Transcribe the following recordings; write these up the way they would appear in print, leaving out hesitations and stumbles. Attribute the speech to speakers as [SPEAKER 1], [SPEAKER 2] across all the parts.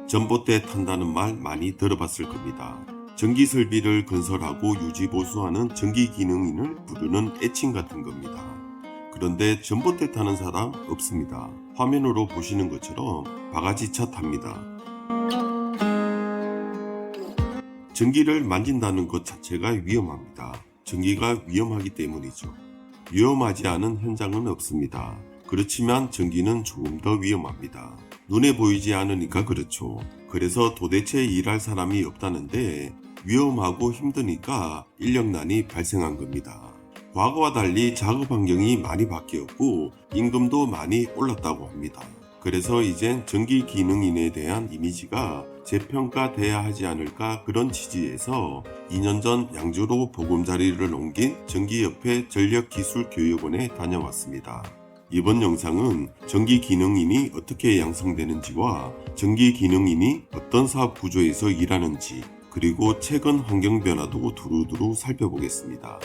[SPEAKER 1] 전봇대 탄다는 말 많이 들어봤을 겁니다. 전기 설비를 건설하고 유지 보수하는 전기 기능인을 부르는 애칭 같은 겁니다. 그런데 전봇대 타는 사람 없습니다. 화면으로 보시는 것처럼 바가지차 탑니다. 전기를 만진다는 것 자체가 위험합니다. 전기가 위험하기 때문이죠. 위험하지 않은 현장은 없습니다. 그렇지만 전기는 조금 더 위험합니다. 눈에 보이지 않으니까 그렇죠. 그래서 도대체 일할 사람이 없다는데 위험하고 힘드니까 인력난이 발생한 겁니다. 과거와 달리 작업 환경이 많이 바뀌었고 임금도 많이 올랐다고 합니다. 그래서 이젠 전기 기능인에 대한 이미지가 재평가돼야 하지 않을까 그런 취지에서 2년 전 양주로 보금자리를 옮긴 전기협회 전력기술교육원에 다녀왔습니다. 이번 영상은 전기 기능인이 어떻게 양성되는지와 전기 기능인이 어떤 사업 구조에서 일하는지 그리고 최근 환경 변화도 두루두루 살펴보겠습니다.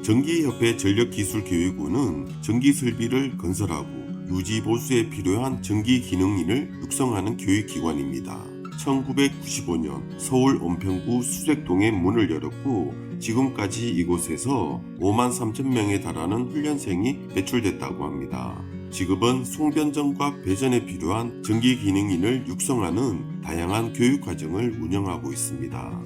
[SPEAKER 1] 전기협회 전력기술교육원은 전기설비를 건설하고 유지보수에 필요한 전기기능인을 육성하는 교육기관입니다. 1995년 서울 온평구 수색동에 문을 열었고 지금까지 이곳에서 5만 3천 명에 달하는 훈련생이 배출됐다고 합니다. 지금은 송변전과 배전에 필요한 전기기능인을 육성하는 다양한 교육과정을 운영하고 있습니다.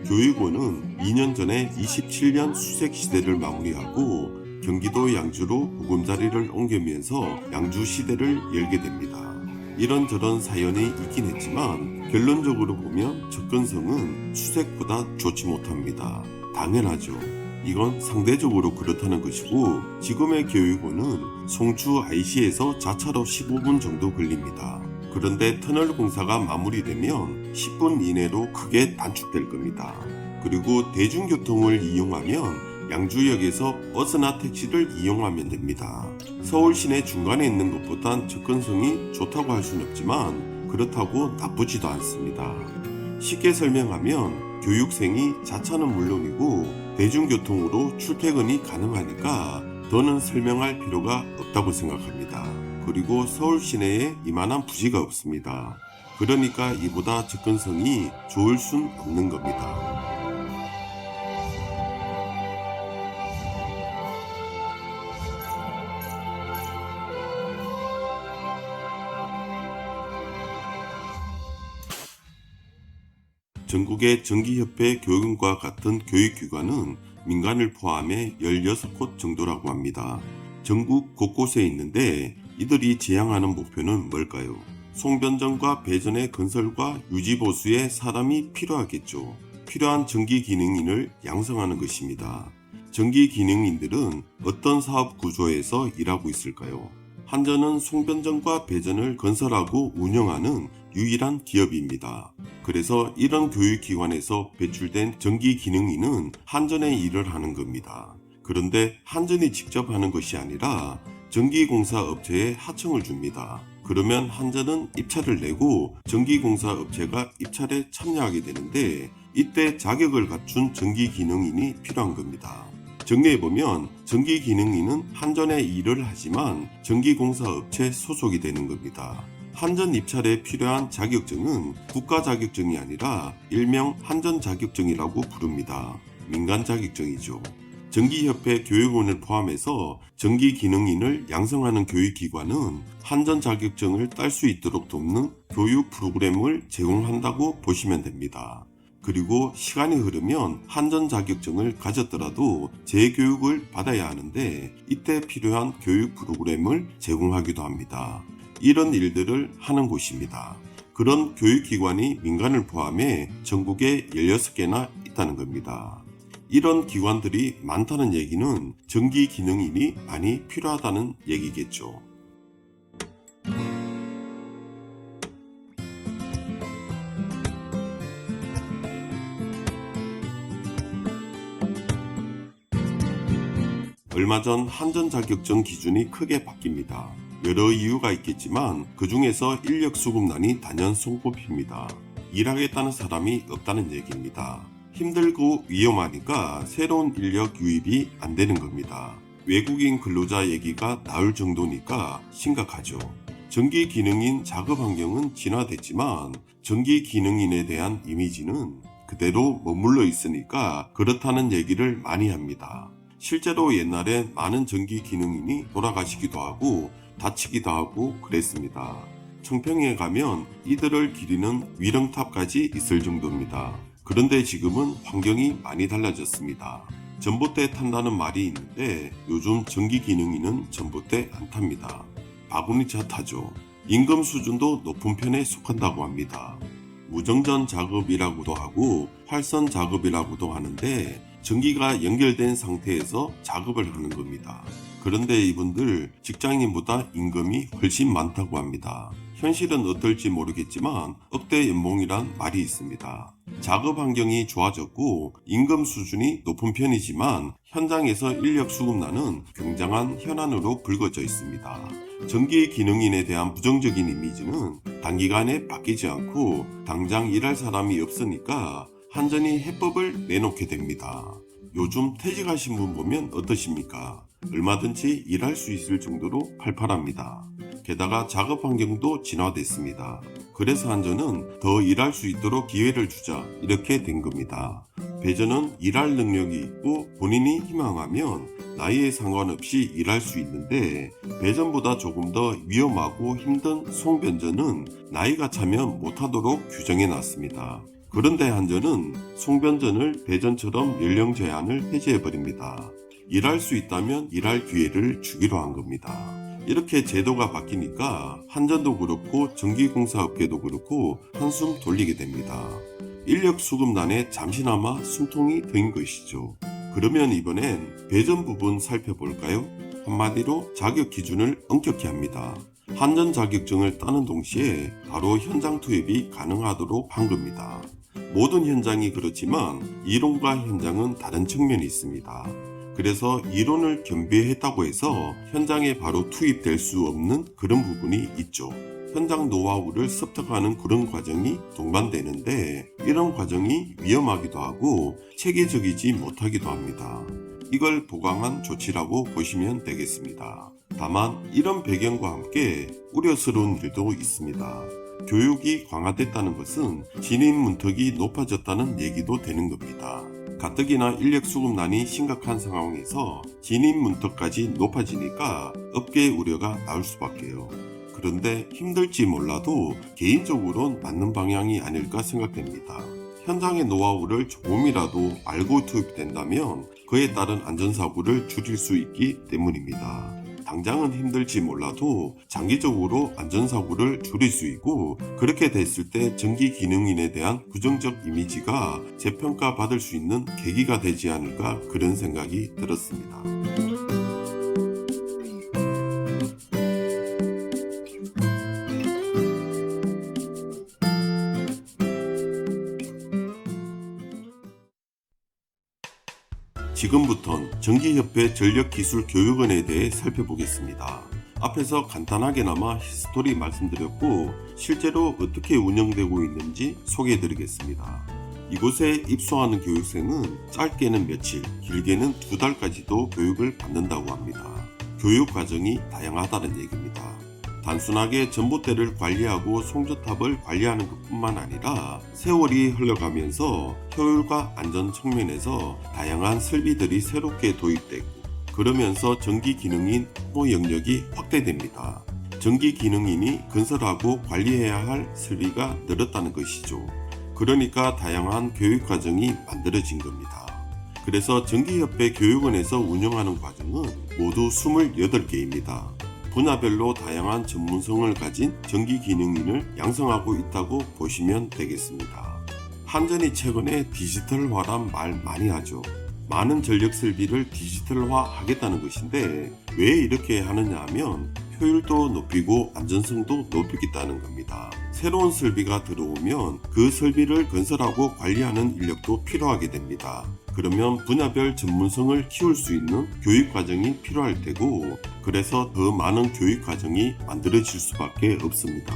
[SPEAKER 1] 교육원은 2년 전에 27년 수색 시대를 마무리하고 경기도 양주로 보금자리를 옮기면서 양주 시대를 열게 됩니다. 이런저런 사연이 있긴 했지만 결론적으로 보면 접근성은 수색보다 좋지 못합니다. 당연하죠. 이건 상대적으로 그렇다는 것이고 지금의 교육원은 송주 IC에서 자차로 15분 정도 걸립니다. 그런데 터널 공사가 마무리되면 10분 이내로 크게 단축될 겁니다. 그리고 대중교통을 이용하면 양주역에서 버스나 택시를 이용하면 됩니다. 서울 시내 중간에 있는 것보단 접근성이 좋다고 할 수는 없지만 그렇다고 나쁘지도 않습니다. 쉽게 설명하면 교육생이 자차는 물론이고 대중교통으로 출퇴근이 가능하니까 더는 설명할 필요가 없다고 생각합니다. 그리고 서울 시내에 이만한 부지가 없습니다. 그러니까 이보다 접근성이 좋을 순 없는 겁니다. 전국의 전기협회 교육원과 같은 교육기관은 민간을 포함해 16곳 정도라고 합니다. 전국 곳곳에 있는데 이들이 지향하는 목표는 뭘까요? 송변전과 배전의 건설과 유지보수에 사람이 필요하겠죠. 필요한 전기기능인을 양성하는 것입니다. 전기기능인들은 어떤 사업 구조에서 일하고 있을까요? 한전은 송변전과 배전을 건설하고 운영하는 유일한 기업입니다. 그래서 이런 교육기관에서 배출된 전기기능인은 한전에 일을 하는 겁니다. 그런데 한전이 직접 하는 것이 아니라 전기공사 업체에 하청을 줍니다. 그러면 한전은 입찰을 내고 전기공사 업체가 입찰에 참여하게 되는데 이때 자격을 갖춘 전기기능인이 필요한 겁니다. 정리해보면 전기기능인은 한전에 일을 하지만 전기공사업체 소속이 되는 겁니다. 한전 입찰에 필요한 자격증은 국가 자격증이 아니라 일명 한전 자격증이라고 부릅니다. 민간 자격증이죠. 전기협회 교육원을 포함해서 전기기능인을 양성하는 교육기관은 한전 자격증을 딸 수 있도록 돕는 교육 프로그램을 제공한다고 보시면 됩니다. 그리고 시간이 흐르면 한전 자격증을 가졌더라도 재교육을 받아야 하는데 이때 필요한 교육 프로그램을 제공하기도 합니다. 이런 일들을 하는 곳입니다. 그런 교육기관이 민간을 포함해 전국에 16개나 있다는 겁니다. 이런 기관들이 많다는 얘기는 전기기능인이 많이 필요하다는 얘기겠죠. 얼마 전 한전 자격증 기준이 크게 바뀝니다. 여러 이유가 있겠지만 그 중에서 인력 수급난이 단연 손꼽힙니다. 일하겠다는 사람이 없다는 얘기입니다. 힘들고 위험하니까 새로운 인력 유입이 안 되는 겁니다. 외국인 근로자 얘기가 나올 정도니까 심각하죠. 전기 기능인 작업 환경은 진화됐지만 전기 기능인에 대한 이미지는 그대로 머물러 있으니까 그렇다는 얘기를 많이 합니다. 실제로 옛날에 많은 전기 기능인이 돌아가시기도 하고 다치기도 하고 그랬습니다. 청평에 가면 이들을 기리는 위령탑까지 있을 정도입니다. 그런데 지금은 환경이 많이 달라졌습니다. 전봇대 탄다는 말이 있는데 요즘 전기 기능인은 전봇대 안 탑니다. 바구니차 타죠. 임금 수준도 높은 편에 속한다고 합니다. 무정전 작업이라고도 하고 활선 작업이라고도 하는데 전기가 연결된 상태에서 작업을 하는 겁니다. 그런데 이분들 직장인보다 임금이 훨씬 많다고 합니다. 현실은 어떨지 모르겠지만 억대 연봉이란 말이 있습니다. 작업 환경이 좋아졌고 임금 수준이 높은 편이지만 현장에서 인력 수급난은 굉장한 현안으로 불거져 있습니다. 전기 기능인에 대한 부정적인 이미지는 단기간에 바뀌지 않고 당장 일할 사람이 없으니까 한전이 해법을 내놓게 됩니다. 요즘 퇴직하신 분 보면 어떠십니까? 얼마든지 일할 수 있을 정도로 팔팔합니다. 게다가 작업 환경도 진화됐습니다. 그래서 한전은 더 일할 수 있도록 기회를 주자 이렇게 된 겁니다. 배전은 일할 능력이 있고 본인이 희망하면 나이에 상관없이 일할 수 있는데 배전보다 조금 더 위험하고 힘든 송변전은 나이가 차면 못하도록 규정해 놨습니다. 그런데 한전은 송변전을 배전처럼 연령 제한을 해제해버립니다. 일할 수 있다면 일할 기회를 주기로 한 겁니다. 이렇게 제도가 바뀌니까 한전도 그렇고 전기공사업계도 그렇고 한숨 돌리게 됩니다. 인력 수급난에 잠시나마 숨통이 트인 것이죠. 그러면 이번엔 배전 부분 살펴볼까요? 한마디로 자격 기준을 엄격히 합니다. 한전 자격증을 따는 동시에 바로 현장 투입이 가능하도록 한 겁니다. 모든 현장이 그렇지만 이론과 현장은 다른 측면이 있습니다. 그래서 이론을 겸비했다고 해서 현장에 바로 투입될 수 없는 그런 부분이 있죠. 현장 노하우를 습득하는 그런 과정이 동반되는데 이런 과정이 위험하기도 하고 체계적이지 못하기도 합니다. 이걸 보강한 조치라고 보시면 되겠습니다. 다만 이런 배경과 함께 우려스러운 일도 있습니다. 교육이 강화됐다는 것은 진입 문턱이 높아졌다는 얘기도 되는 겁니다. 가뜩이나 인력 수급난이 심각한 상황에서 진입 문턱까지 높아지니까 업계의 우려가 나올 수밖에요. 그런데 힘들지 몰라도 개인적으로는 맞는 방향이 아닐까 생각됩니다. 현장의 노하우를 조금이라도 알고 투입된다면 그에 따른 안전사고를 줄일 수 있기 때문입니다. 당장은 힘들지 몰라도 장기적으로 안전사고를 줄일 수 있고 그렇게 됐을 때 전기 기능인에 대한 부정적 이미지가 재평가 받을 수 있는 계기가 되지 않을까 그런 생각이 들었습니다. 지금부턴 전기협회 전력기술교육원에 대해 살펴보겠습니다. 앞에서 간단하게나마 히스토리 말씀드렸고 실제로 어떻게 운영되고 있는지 소개해드리겠습니다. 이곳에 입소하는 교육생은 짧게는 며칠, 길게는 2달까지도 교육을 받는다고 합니다. 교육 과정이 다양하다는 얘기입니다. 단순하게 전봇대를 관리하고 송전탑을 관리하는 것뿐만 아니라 세월이 흘러가면서 효율과 안전 측면에서 다양한 설비들이 새롭게 도입되고 그러면서 전기 기능인 업무 영역이 확대됩니다. 전기 기능인이 건설하고 관리해야 할 설비가 늘었다는 것이죠. 그러니까 다양한 교육 과정이 만들어진 겁니다. 그래서 전기협회 교육원에서 운영하는 과정은 모두 28개입니다. 분야별로 다양한 전문성을 가진 전기 기능인을 양성하고 있다고 보시면 되겠습니다. 한전이 최근에 디지털화란 말 많이 하죠. 많은 전력 설비를 디지털화 하겠다는 것인데 왜 이렇게 하느냐 하면 효율도 높이고 안전성도 높이겠다는 겁니다. 새로운 설비가 들어오면 그 설비를 건설하고 관리하는 인력도 필요하게 됩니다. 그러면 분야별 전문성을 키울 수 있는 교육 과정이 필요할 테고 그래서 더 많은 교육 과정이 만들어질 수밖에 없습니다.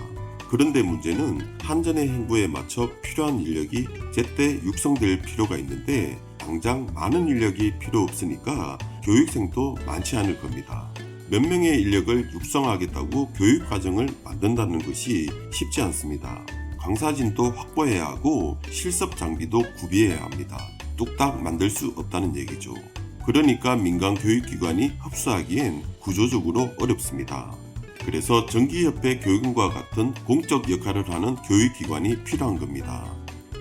[SPEAKER 1] 그런데 문제는 한전의 행보에 맞춰 필요한 인력이 제때 육성될 필요가 있는데 당장 많은 인력이 필요 없으니까 교육생도 많지 않을 겁니다. 몇 명의 인력을 육성하겠다고 교육 과정을 만든다는 것이 쉽지 않습니다. 강사진도 확보해야 하고 실습 장비도 구비해야 합니다. 뚝딱 만들 수 없다는 얘기죠. 그러니까 민간 교육기관이 흡수하기엔 구조적으로 어렵습니다. 그래서 전기협회 교육원과 같은 공적 역할을 하는 교육기관이 필요한 겁니다.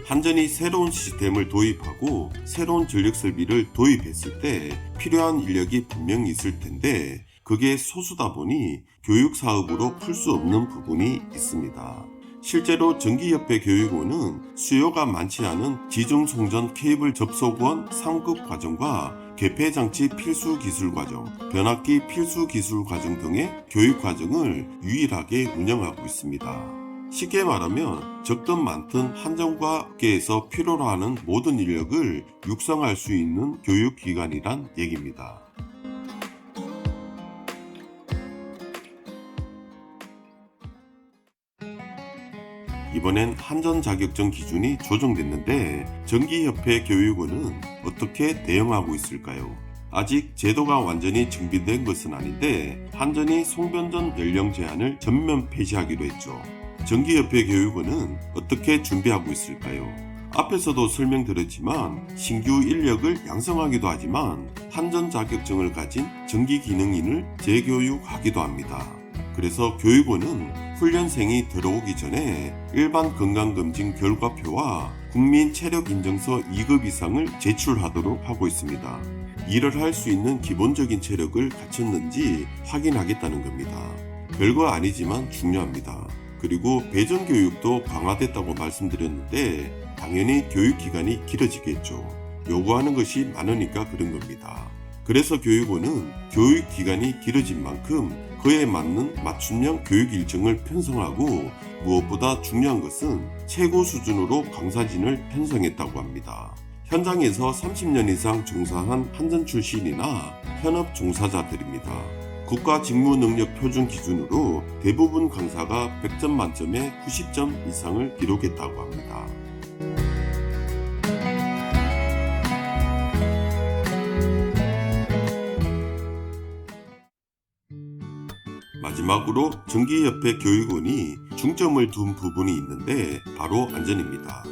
[SPEAKER 1] 한전이 새로운 시스템을 도입하고 새로운 전력 설비를 도입했을 때 필요한 인력이 분명히 있을 텐데 그게 소수다 보니 교육 사업으로 풀 수 없는 부분이 있습니다. 실제로 전기협회 교육원은 수요가 많지 않은 지중송전 케이블 접속원 상급 과정과 개폐장치 필수 기술 과정, 변압기 필수 기술 과정 등의 교육 과정을 유일하게 운영하고 있습니다. 쉽게 말하면 적든 많든 한전과 업계에서 필요로 하는 모든 인력을 육성할 수 있는 교육기관이란 얘기입니다. 이번엔 한전 자격증 기준이 조정됐는데 전기협회 교육원은 어떻게 대응하고 있을까요? 아직 제도가 완전히 정비된 것은 아닌데 한전이 송변전 연령 제한을 전면 폐지하기로 했죠. 전기협회 교육원은 어떻게 준비하고 있을까요? 앞에서도 설명드렸지만 신규 인력을 양성하기도 하지만 한전 자격증을 가진 전기기능인을 재교육하기도 합니다. 그래서 교육원은 훈련생이 들어오기 전에 일반 건강검진 결과표와 국민체력인증서 2급 이상을 제출하도록 하고 있습니다. 일을 할 수 있는 기본적인 체력을 갖췄는지 확인하겠다는 겁니다. 별거 아니지만 중요합니다. 그리고 배정교육도 강화됐다고 말씀드렸는데 당연히 교육기간이 길어지겠죠. 요구하는 것이 많으니까 그런 겁니다. 그래서 교육원은 교육기간이 길어진 만큼 그에 맞는 맞춤형 교육 일정을 편성하고 무엇보다 중요한 것은 최고 수준으로 강사진을 편성했다고 합니다. 현장에서 30년 이상 종사한 한전 출신이나 현업 종사자들입니다. 국가직무능력 표준 기준으로 대부분 강사가 100점 만점에 90점 이상을 기록했다고 합니다. 마지막으로 전기협회 교육원이 중점을 둔 부분이 있는데 바로 안전입니다.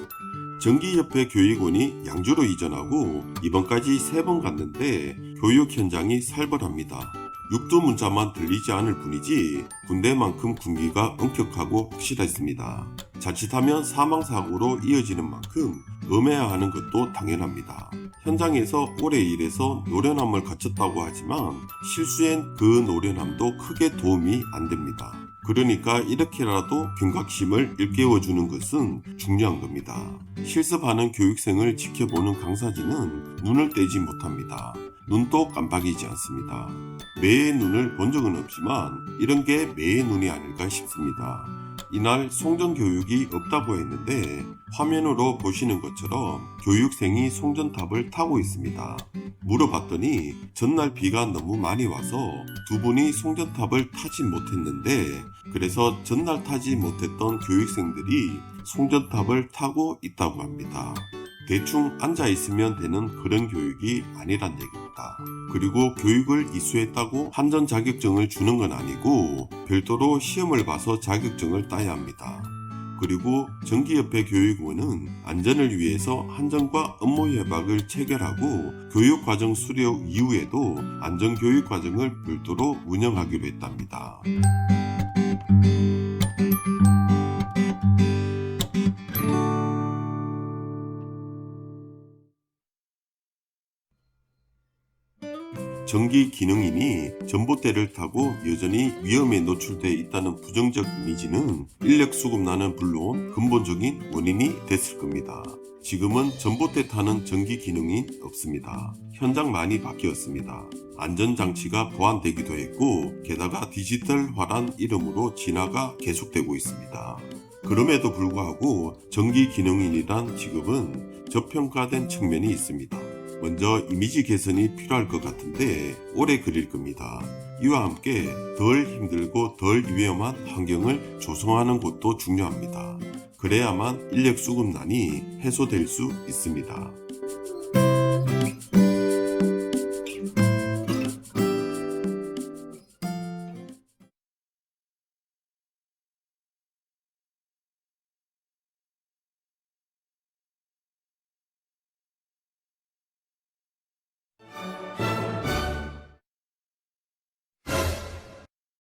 [SPEAKER 1] 전기협회 교육원이 양주로 이전하고 이번까지 3번 갔는데 교육 현장이 살벌합니다. 육두 문자만 들리지 않을 뿐이지 군대만큼 군기가 엄격하고 확실했습니다. 자칫하면 사망사고로 이어지는 만큼 엄해야 하는 것도 당연합니다. 현장에서 오래 일해서 노련함을 갖췄다고 하지만 실수엔 그 노련함도 크게 도움이 안 됩니다. 그러니까 이렇게라도 경각심을 일깨워주는 것은 중요한 겁니다. 실습하는 교육생을 지켜보는 강사진은 눈을 떼지 못합니다. 눈도 깜빡이지 않습니다. 매의 눈을 본 적은 없지만 이런 게 매의 눈이 아닐까 싶습니다. 이날 송전 교육이 없다고 했는데 화면으로 보시는 것처럼 교육생이 송전탑을 타고 있습니다. 물어봤더니 전날 비가 너무 많이 와서 두 분이 송전탑을 타지 못했는데 그래서 전날 타지 못했던 교육생들이 송전탑을 타고 있다고 합니다. 대충 앉아있으면 되는 그런 교육이 아니란 얘기입니다. 그리고 교육을 이수했다고 한전 자격증을 주는 건 아니고 별도로 시험을 봐서 자격증을 따야 합니다. 그리고 전기협회 교육원은 안전을 위해서 한전과 업무협약을 체결하고 교육과정 수료 이후에도 안전교육과정을 별도로 운영하기로 했답니다. 전기 기능인이 전봇대를 타고 여전히 위험에 노출되어 있다는 부정적 이미지는 인력 수급난은 물론 근본적인 원인이 됐을 겁니다. 지금은 전봇대 타는 전기 기능인 없습니다. 현장 많이 바뀌었습니다. 안전장치가 보완되기도 했고 게다가 디지털화란 이름으로 진화가 계속되고 있습니다. 그럼에도 불구하고 전기 기능인이란 직업은 저평가된 측면이 있습니다. 먼저 이미지 개선이 필요할 것 같은데 오래 걸릴 겁니다. 이와 함께 덜 힘들고 덜 위험한 환경을 조성하는 것도 중요합니다. 그래야만 인력 수급난이 해소될 수 있습니다.